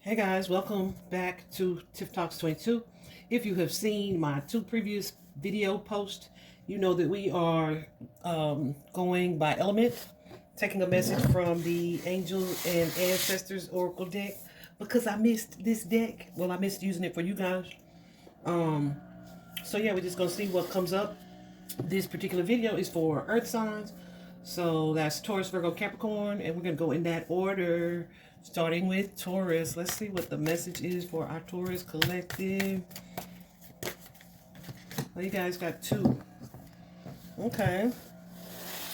Hey guys, welcome back to Tiff Talks 22. If you have seen my two previous video posts, you know that we are going by element, taking a message from the Angels and Ancestors Oracle deck because I missed this deck. Well, I missed using it for you guys. So yeah, we're just gonna see what comes up. This particular video is for Earth signs. So that's Taurus, Virgo, Capricorn, and we're gonna go in that order. Starting with Taurus. Let's see what the message is for our Taurus collective. Well, you guys got two. Okay.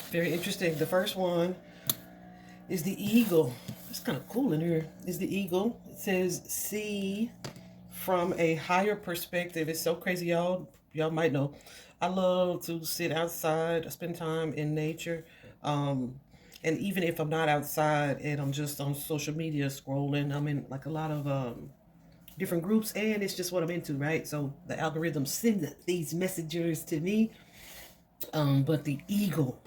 Very interesting. The first one is the eagle. It's kind of cool in here. Is the eagle. It says, see from a higher perspective. It's so crazy, y'all. Y'all might know. I love to sit outside, spend time in nature. And even if I'm not outside and I'm just on social media scrolling, I'm in like a lot of different groups and it's just what I'm into, right? So the algorithm sends these messengers to me. But the eagle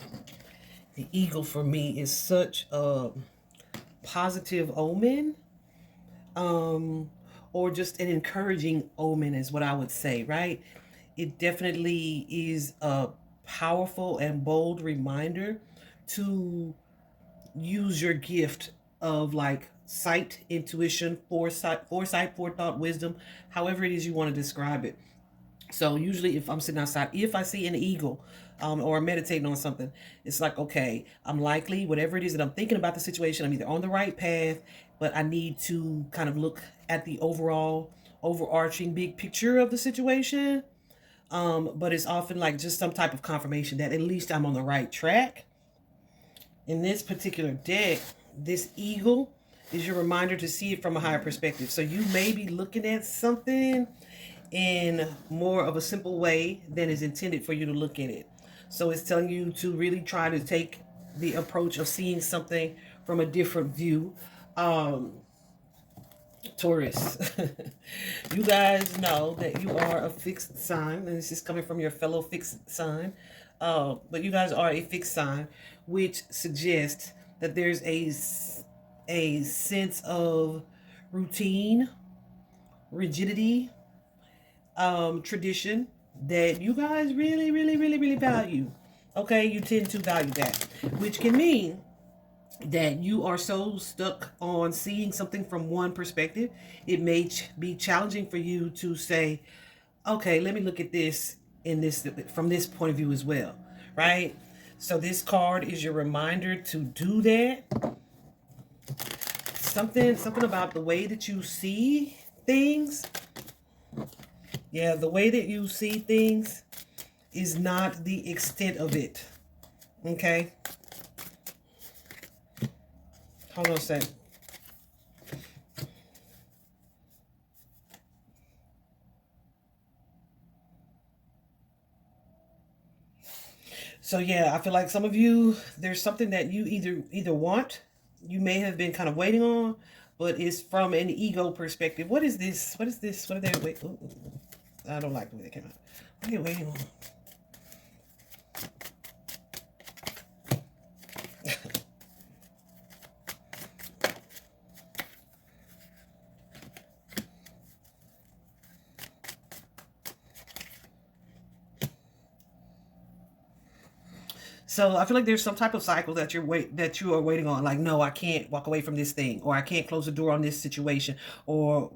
for me is such a positive omen, or just an encouraging omen is what I would say, right? It definitely is a powerful and bold reminder to use your gift of like sight, intuition, foresight, forethought, wisdom, however it is you want to describe it. So usually if I'm sitting outside, if I see an eagle, or meditating on something, it's like, okay, I'm likely, whatever it is that I'm thinking about the situation, I'm either on the right path, but I need to kind of look at the overall overarching big picture of the situation. But it's often like just some type of confirmation that at least I'm on the right track. In this particular deck, this eagle is your reminder to see it from a higher perspective. So you may be looking at something in more of a simple way than is intended for you to look at it. So it's telling you to really try to take the approach of seeing something from a different view. Taurus, you guys know that you are a fixed sign, and this is coming from your fellow fixed sign. But you guys are a fixed sign, which suggests that there's a sense of routine, rigidity, tradition that you guys really value. Okay, you tend to value that, which can mean that you are so stuck on seeing something from one perspective, it may be challenging for you to say, okay, let me look at this in this from this point of view as well, right? So this card is your reminder to do that. Something about the way that you see things. Yeah, the way that you see things is not the extent of it. Okay? Hold on a sec. So yeah, I feel like some of you, there's something that you either want, you may have been kind of waiting on, but it's from an ego perspective. What is this? What is this? What are they wait? Ooh, I don't like the way that came out. What are you waiting on? So I feel like there's some type of cycle that you are waiting on. Like, no, I can't walk away from this thing, or I can't close the door on this situation, or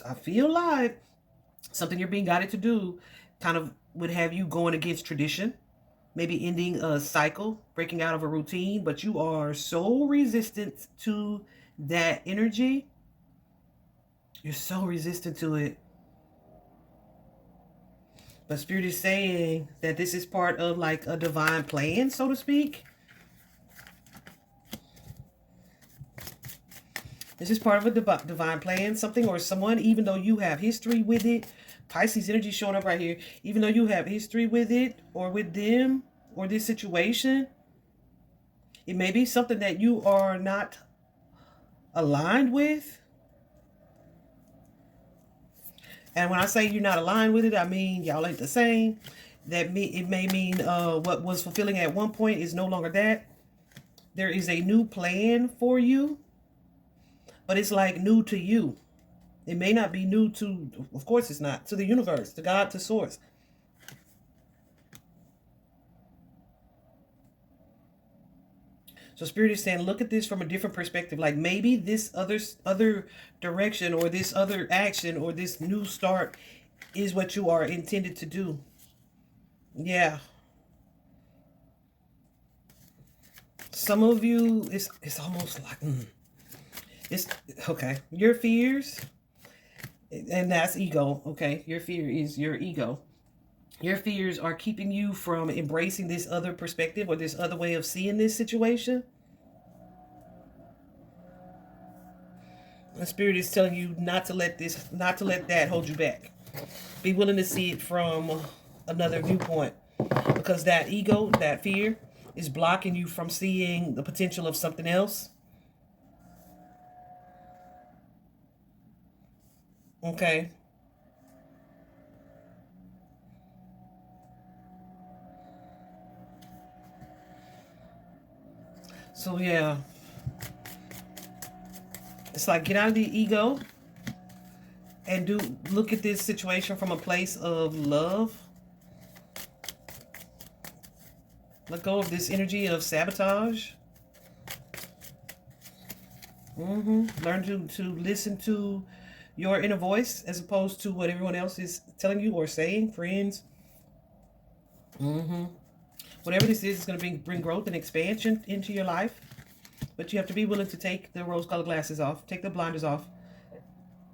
I feel like something you're being guided to do kind of would have you going against tradition, maybe ending a cycle, breaking out of a routine, but you are so resistant to that energy. You're so resistant to it. But Spirit is saying that this is part of like a divine plan, so to speak. This is part of a divine plan, something or someone, even though you have history with it. Pisces energy showing up right here. Even though you have history with it or with them or this situation, it may be something that you are not aligned with. And when I say you're not aligned with it, I mean y'all ain't the same. It may mean what was fulfilling at one point is no longer that. There is a new plan for you, but it's like new to you. It may not be new to, of course it's not, to the universe, to God, to source. So Spirit is saying, look at this from a different perspective. Like maybe this other direction, or this other action, or this new start is what you are intended to do. Yeah. Some of you, it's almost like, it's, okay. Your fears, and that's ego, okay? Your fear is your ego. Your fears are keeping you from embracing this other perspective or this other way of seeing this situation. The Spirit is telling you not to let that hold you back. Be willing to see it from another viewpoint, because that ego, that fear, is blocking you from seeing the potential of something else. Okay. So yeah, it's like, get out of the ego and look at this situation from a place of love. Let go of this energy of sabotage. Learn to listen to your inner voice as opposed to what everyone else is telling you or saying, friends. Whatever this is going to bring growth and expansion into your life. But you have to be willing to take the rose-colored glasses off, take the blinders off,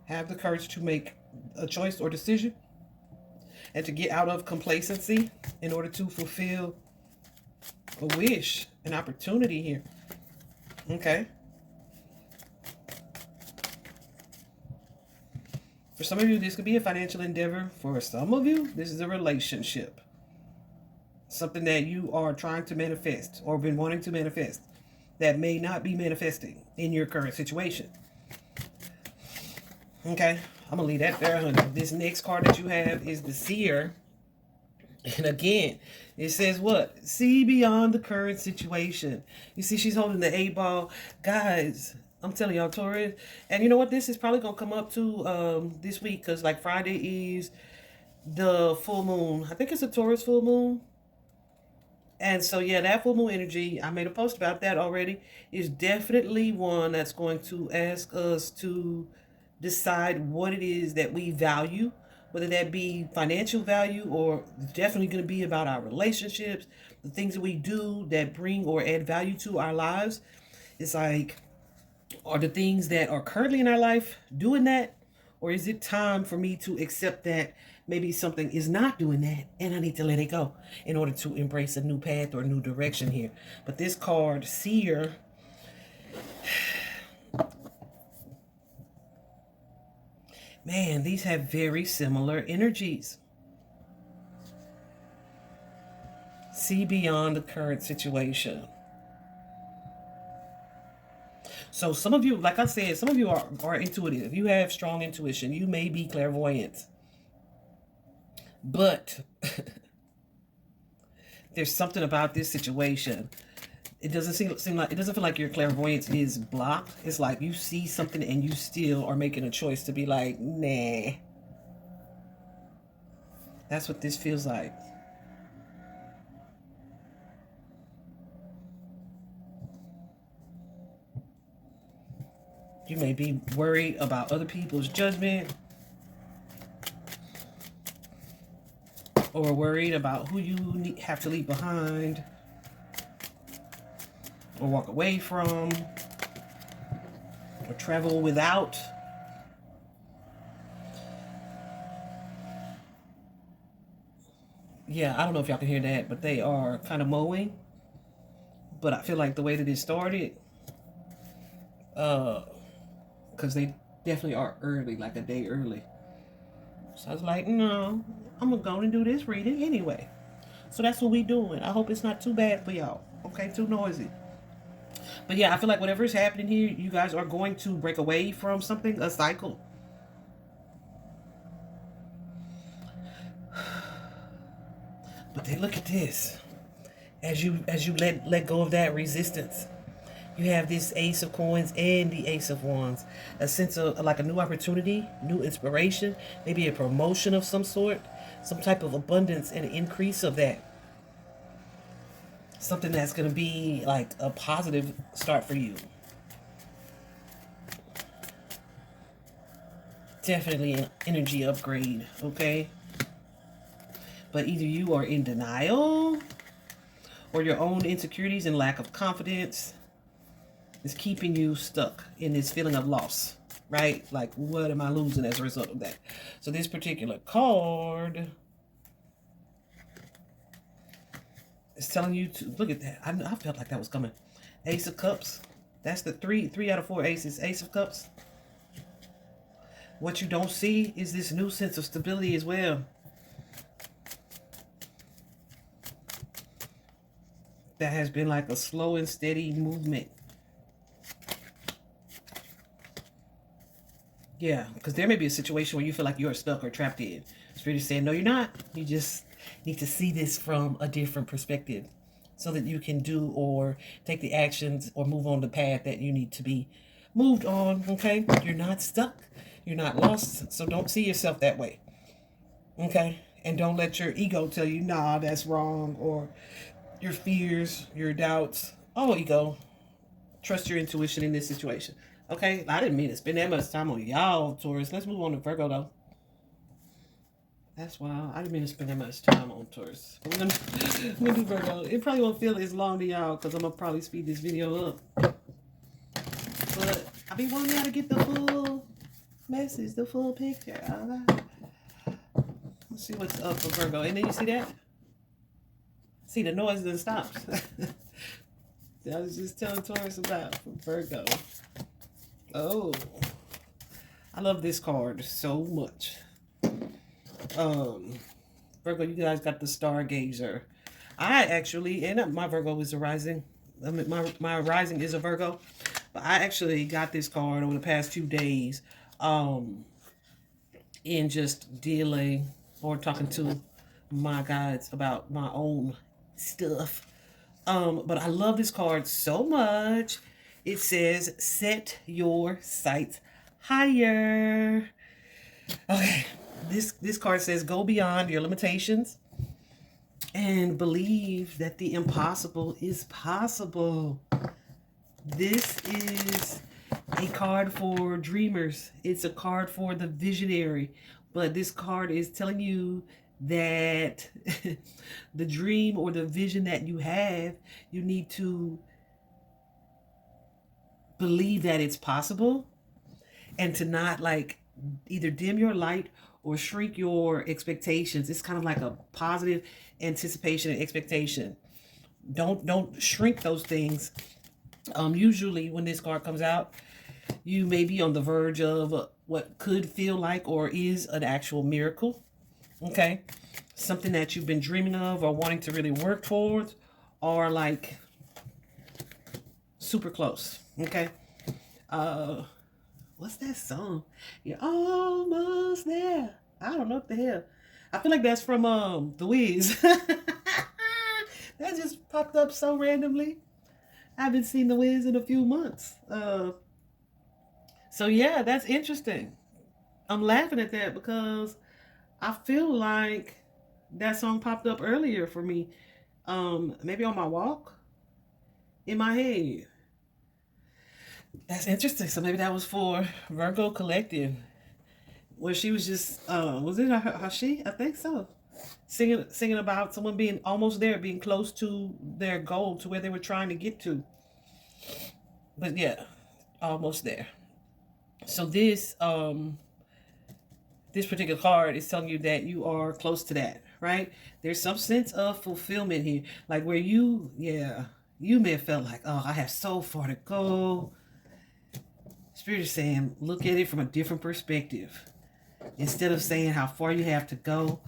have the courage to make a choice or decision, and to get out of complacency in order to fulfill a wish, an opportunity here. Okay. For some of you, this could be a financial endeavor. For some of you, this is a relationship. Something that you are trying to manifest or been wanting to manifest that may not be manifesting in your current situation. Okay, I'm going to leave that there, honey. This next card that you have is the Seer. And again, it says what? See beyond the current situation. You see, she's holding the 8-ball. Guys, I'm telling y'all, Taurus. And you know what? This is probably going to come up to this week, because like Friday is the full moon. I think it's a Taurus full moon. And so, yeah, that full moon energy, I made a post about that already, is definitely one that's going to ask us to decide what it is that we value, whether that be financial value, or definitely going to be about our relationships, the things that we do that bring or add value to our lives. It's like, are the things that are currently in our life doing that? Or is it time for me to accept that maybe something is not doing that and I need to let it go in order to embrace a new path or a new direction here? But this card, Seer, man, these have very similar energies. See beyond the current situation. So some of you, like I said, some of you are intuitive. You have strong intuition. You may be clairvoyant. But there's something about this situation. It doesn't seem like, it doesn't feel like your clairvoyance is blocked. It's like you see something and you still are making a choice to be like, nah. That's what this feels like. You may be worried about other people's judgment, or worried about who you have to leave behind or walk away from or travel without. Yeah, I don't know if y'all can hear that, but they are kind of mowing. But I feel like the way that it started, because they definitely are early, like a day early. So I was like, no, I'm going to go and do this reading anyway. So that's what we doing. I hope it's not too bad for y'all. Okay, too noisy. But yeah, I feel like whatever is happening here, you guys are going to break away from something, a cycle. But then look at this. As you let go of that resistance, You have this Ace of Coins and the Ace of Wands. A sense of like a new opportunity, new inspiration, maybe a promotion of some sort, some type of abundance and increase of that. Something that's going to be like a positive start for you. Definitely an energy upgrade, okay? But either you are in denial or your own insecurities and lack of confidence is keeping you stuck in this feeling of loss, right? Like, what am I losing as a result of that? So this particular card is telling you to look at that. I felt like that was coming. Ace of Cups. That's the three out of 4 aces. Ace of Cups. What you don't see is this new sense of stability as well. That has been like a slow and steady movement. Yeah, because there may be a situation where you feel like you're stuck or trapped in. Spirit is saying, no, you're not. You just need to see this from a different perspective so that you can do or take the actions or move on the path that you need to be moved on, okay? You're not stuck. You're not lost, so don't see yourself that way, okay? And don't let your ego tell you, nah, that's wrong, or your fears, your doubts. Oh, ego, trust your intuition in this situation, okay? I didn't mean to spend that much time on y'all, Taurus. Let's move on to Virgo, though. That's wild. I didn't mean to spend that much time on Taurus. I'm gonna do Virgo. It probably won't feel as long to y'all because I'm gonna probably speed this video up. But I be wanting y'all to get the full message, the full picture. Right. Let's see what's up for Virgo. And then you see that? See, the noise doesn't stop. I was just telling Taurus about Virgo. Oh, I love this card so much. Virgo, you guys got the Stargazer. I actually, and my Virgo is a rising. I mean, my rising is a Virgo. But I actually got this card over the past few days in just dealing or talking to my guides about my own stuff. But I love this card so much. It says, set your sights higher. Okay, this card says, go beyond your limitations and believe that the impossible is possible. This is a card for dreamers. It's a card for the visionary. But this card is telling you that the dream or the vision that you have, you need to believe that it's possible and to not like either dim your light or shrink your expectations. It's kind of like a positive anticipation and expectation. Don't shrink those things. Usually when this card comes out, you may be on the verge of what could feel like or is an actual miracle. Okay, something that you've been dreaming of or wanting to really work towards, or like super close. Okay, what's that song? You're almost there. I don't know what the hell. I feel like that's from The Wiz. That just popped up so randomly. I haven't seen The Wiz in a few months. So yeah, that's interesting. I'm laughing at that because I feel like that song popped up earlier for me. Maybe on my walk in my head. That's interesting. So maybe that was for Virgo Collective, where she was just was it her she? I think so. Singing about someone being almost there, being close to their goal, to where they were trying to get to. But yeah, almost there. So this particular card is telling you that you are close to that, right? There's some sense of fulfillment here, like where you may have felt like, oh, I have so far to go. Spirit is saying, look at it from a different perspective. Instead of saying how far you have to go,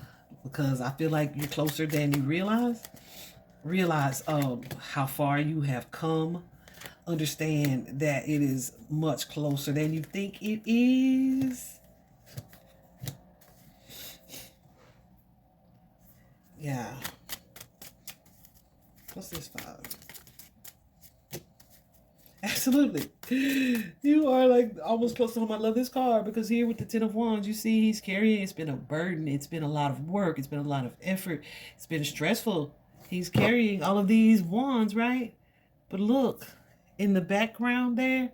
because I feel like you're closer than you realize. Realize how far you have come. Understand that it is much closer than you think it is. Yeah. What's this 5? Absolutely. You are like almost close to home. I love this card because here with the Ten of Wands, you see he's carrying, it's been a burden. It's been a lot of work. It's been a lot of effort. It's been stressful. He's carrying all of these wands, right? But look, in the background there,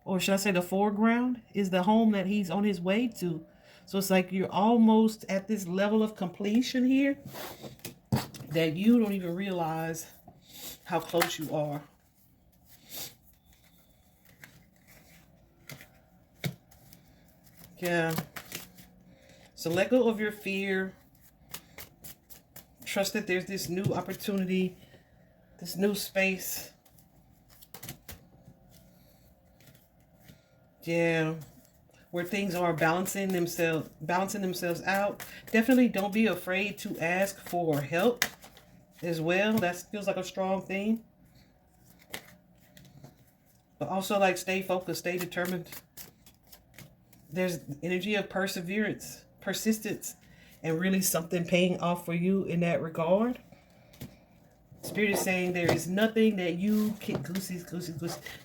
or should I say the foreground, is the home that he's on his way to. So it's like you're almost at this level of completion here that you don't even realize how close you are. Yeah. So let go of your fear. Trust that there's this new opportunity, this new space. Yeah. Where things are balancing themselves out. Definitely don't be afraid to ask for help as well. That feels like a strong thing. But also like stay focused, stay determined. There's energy of perseverance, persistence, and really something paying off for you in that regard. Spirit is saying there is nothing that you can't, goosies.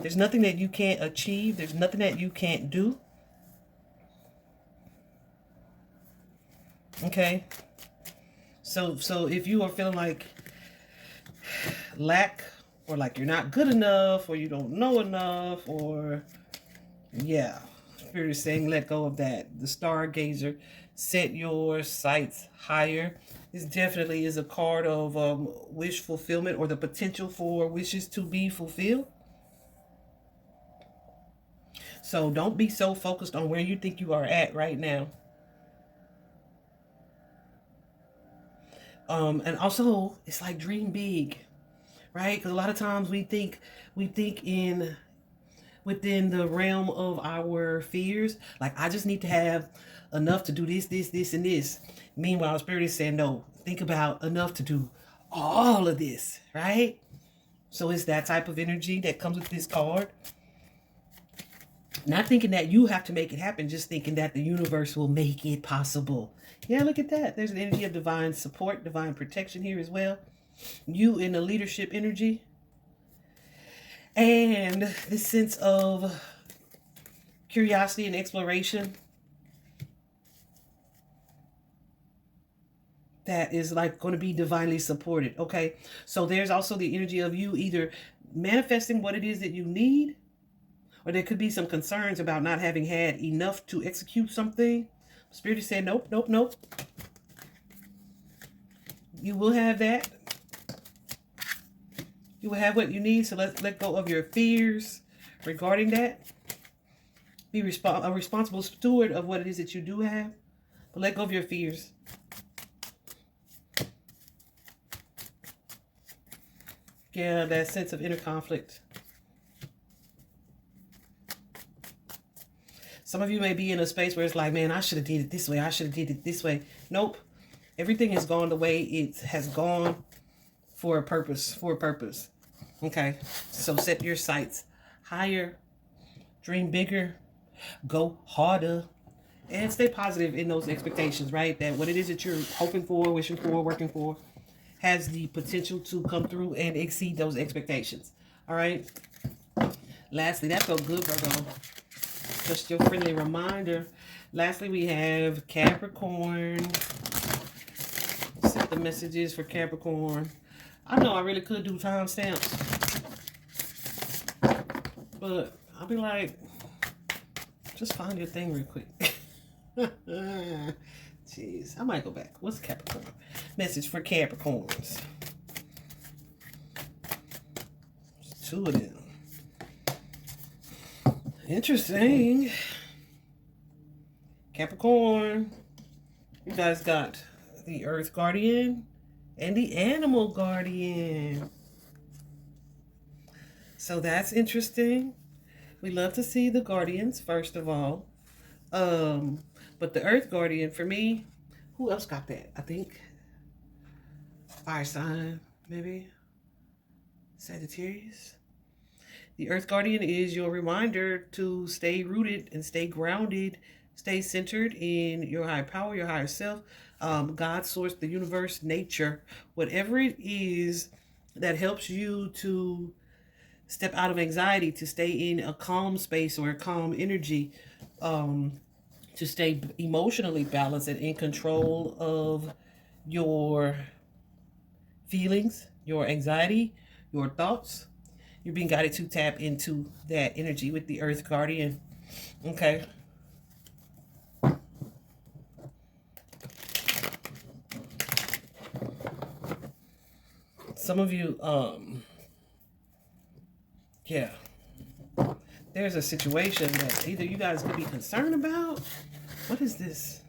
There's nothing that you can't achieve. There's nothing that you can't do. Okay. So if you are feeling like lack, or like you're not good enough, or you don't know enough, or yeah. Spirit is saying let go of that. The stargazer, set your sights higher. This definitely is a card of wish fulfillment, or the potential for wishes to be fulfilled. So don't be so focused on where you think you are at right now. And also, it's like dream big, right? Because a lot of times we think in within the realm of our fears. Like, I just need to have enough to do this, and this. Meanwhile, Spirit is saying, no, think about enough to do all of this, right? So it's that type of energy that comes with this card. Not thinking that you have to make it happen, just thinking that the universe will make it possible. Yeah, look at that. There's an energy of divine support, divine protection here as well. You in the leadership energy. And this sense of curiosity and exploration that is like going to be divinely supported. Okay. So there's also the energy of you either manifesting what it is that you need, or there could be some concerns about not having had enough to execute something. Spirit is saying, nope, nope, nope. You will have that. You will have what you need. So let's let go of your fears regarding that. Be a responsible steward of what it is that you do have. But let go of your fears. Yeah, that sense of inner conflict. Some of you may be in a space where it's like, man, I should have did it this way. I should have did it this way. Nope. Everything has gone the way it has gone for a purpose. Okay. So set your sights higher. Dream bigger. Go harder. And stay positive in those expectations, right? That what it is that you're hoping for, wishing for, working for has the potential to come through and exceed those expectations. All right. Lastly, that felt good, Virgo. Just your friendly reminder. Lastly, we have Capricorn. Set the messages for Capricorn. I know I really could do timestamps, but I'll be like, just find your thing real quick. Jeez, I might go back. What's Capricorn? Message for Capricorns. There's two of them. Interesting. Capricorn, you guys got the Earth Guardian and the Animal Guardian. So that's interesting. We love to see the Guardians, first of all. But the Earth Guardian, for me, who else got that? I think fire sign, maybe Sagittarius. The Earth Guardian is your reminder to stay rooted and stay grounded, stay centered in your higher power, your higher self, God, source, the universe, nature, whatever it is that helps you to step out of anxiety, to stay in a calm space or a calm energy, to stay emotionally balanced and in control of your feelings, your anxiety, your thoughts. You're being guided to tap into that energy with the Earth Guardian. Okay. Some of you, yeah, there's a situation that either you guys could be concerned about. What is this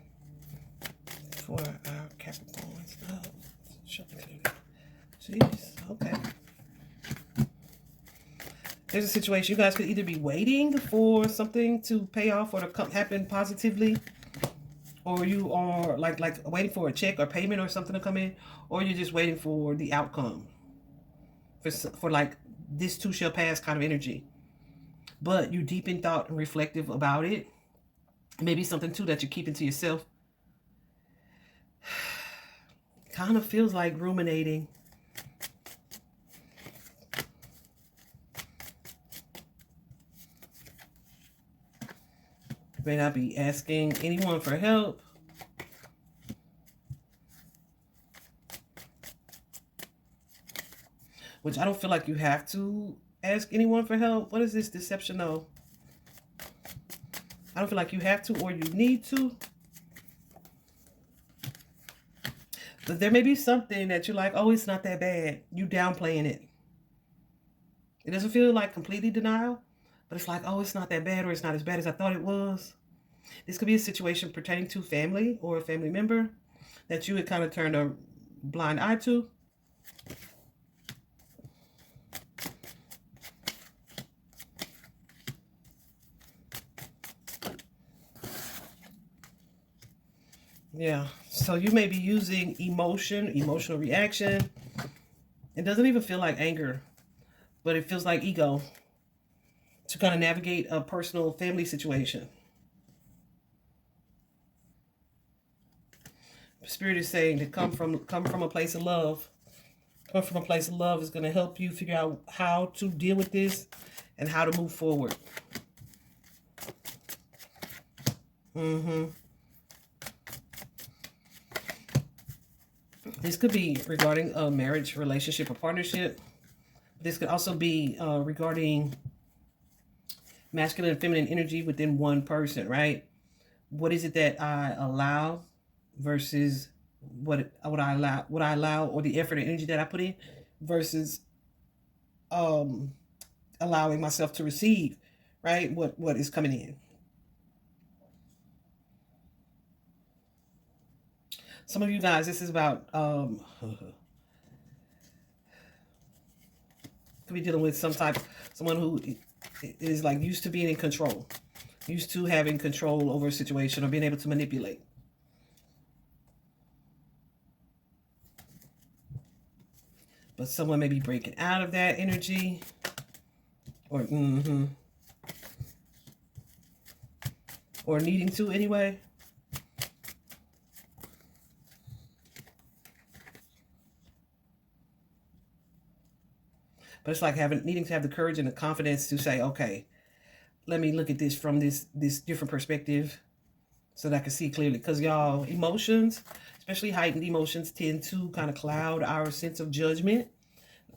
for our Capricorns? Oh, jeez, okay. There's a situation you guys could either be waiting for something to pay off or to come happen positively, or you are like waiting for a check or payment or something to come in, or you're just waiting for the outcome for like this too shall pass kind of energy. But you deep in thought and reflective about it. Maybe something too that you're keeping to yourself. Kind of feels like ruminating. You may not be asking anyone for help. Which I don't feel like you have to ask anyone for help. What is this deception though? I don't feel like you have to or you need to. But there may be something that you're like, oh, it's not that bad. You downplaying it. It doesn't feel like completely denial, but it's like, oh, it's not that bad or it's not as bad as I thought it was. This could be a situation pertaining to family or a family member that you would kind of turn a blind eye to. Yeah, so you may be using emotional reaction. It doesn't even feel like anger, but it feels like ego to kind of navigate a personal family situation. Spirit is saying to come from a place of love. Come from a place of love is going to help you figure out how to deal with this and how to move forward. This could be regarding a marriage, relationship, or partnership. This could also be regarding masculine and feminine energy within one person, right? What is it that I allow versus what I allow, or the effort and energy that I put in versus allowing myself to receive, right? What is coming in. Some of you guys, this is about could be dealing with someone who is like used to being in control, used to having control over a situation or being able to manipulate. But someone may be breaking out of that energy, or or needing to anyway. But it's like needing to have the courage and the confidence to say, okay, let me look at this from this different perspective so that I can see clearly. Because y'all, emotions, especially heightened emotions, tend to kind of cloud our sense of judgment.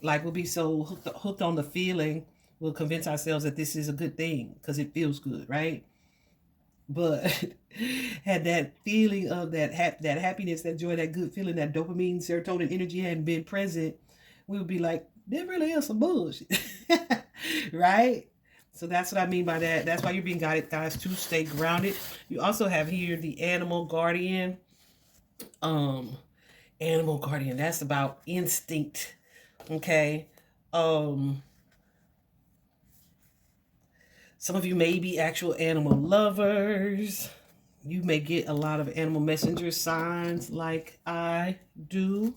Like we'll be so hooked on the feeling, we'll convince ourselves that this is a good thing because it feels good, right? But had that feeling of that happiness, that joy, that good feeling, that dopamine, serotonin energy hadn't been present, we would be like, there really is some bullshit. Right? So that's what I mean by that. That's why you're being guided, guys, to stay grounded. You also have here the animal guardian. Animal guardian, that's about instinct. Okay. Some of you may be actual animal lovers. You may get a lot of animal messenger signs like I do.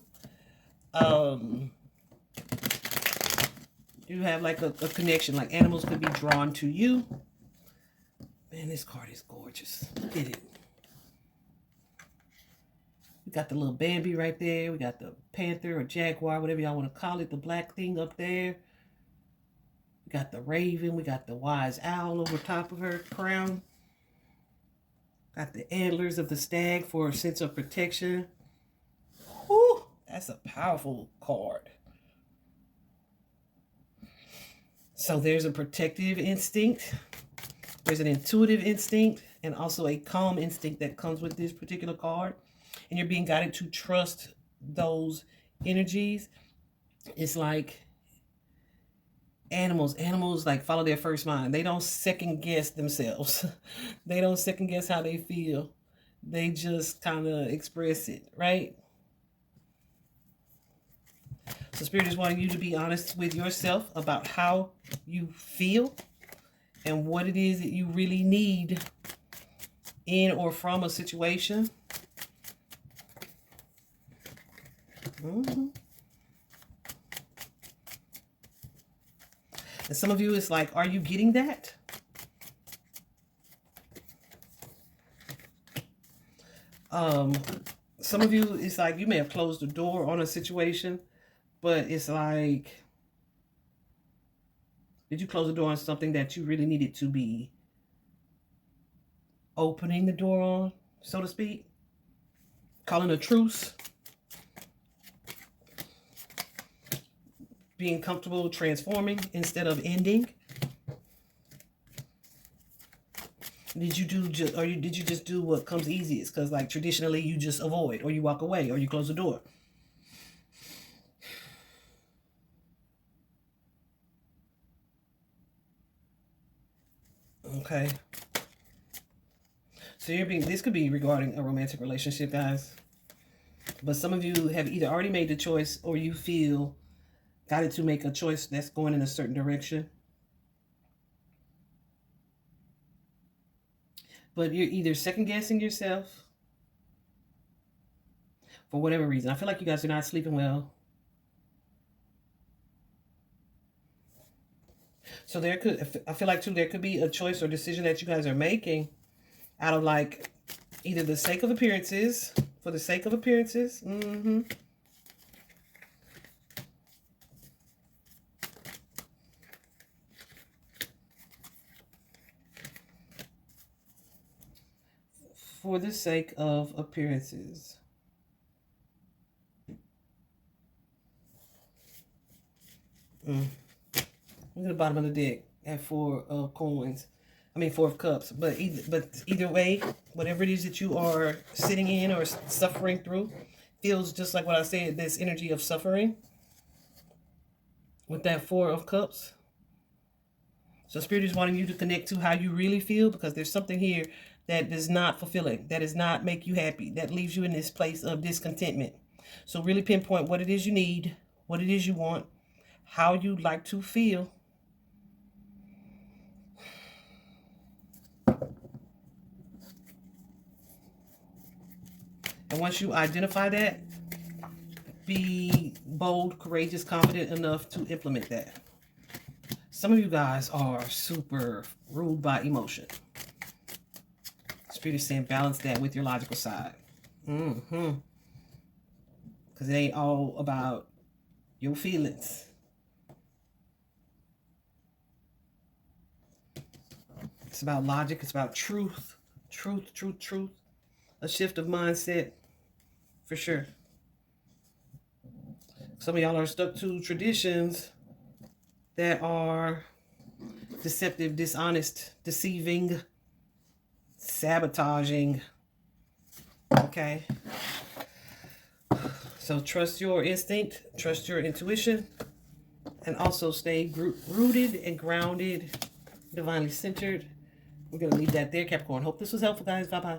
You have like a connection, like animals could be drawn to you. Man, this card is gorgeous. Look at it. We got the little Bambi right there. We got the panther or jaguar, whatever y'all want to call it, the black thing up there. We got the raven. We got the wise owl over top of her crown. Got the antlers of the stag for a sense of protection. Whew, that's a powerful card. So there's a protective instinct. There's an intuitive instinct and also a calm instinct that comes with this particular card. And you're being guided to trust those energies. It's like animals like follow their first mind. They don't second guess themselves. They don't second guess how they feel. They just kind of express it, right? So Spirit is wanting you to be honest with yourself about how you feel and what it is that you really need in or from a situation. And some of you, it's like, are you getting that? Some of you, it's like you may have closed the door on a situation, but it's like, did you close the door on something that you really needed to be opening the door on, so to speak? Calling a truce. Being comfortable transforming instead of ending. Did you just do what comes easiest? Because like traditionally you just avoid, or you walk away, or you close the door. Okay. So this could be regarding a romantic relationship, guys. But some of you have either already made the choice or you feel guided to make a choice that's going in a certain direction. But you're either second guessing yourself for whatever reason. I feel like you guys are not sleeping well. So I feel like too, there could be a choice or decision that you guys are making out of like either the sake of appearances, for the sake of appearances. For the sake of appearances. Look at the bottom of the deck at 4 of coins. I mean 4 of cups. But either way, whatever it is that you are sitting in or suffering through, feels just like what I said, this energy of suffering with that 4 of cups. So Spirit is wanting you to connect to how you really feel, because there's something here that is not fulfilling, that does not make you happy, that leaves you in this place of discontentment. So really pinpoint what it is you need, what it is you want, how you'd like to feel. And once you identify that, be bold, courageous, confident enough to implement that. Some of you guys are super ruled by emotion. Spirit is saying balance that with your logical side. Because it ain't all about your feelings. It's about logic. It's about truth. Truth. A shift of mindset. For sure. Some of y'all are stuck to traditions that are deceptive, dishonest, deceiving, sabotaging. Okay. So trust your instinct, trust your intuition, and also stay rooted and grounded, divinely centered. We're going to leave that there, Capricorn. Hope this was helpful, guys. Bye-bye.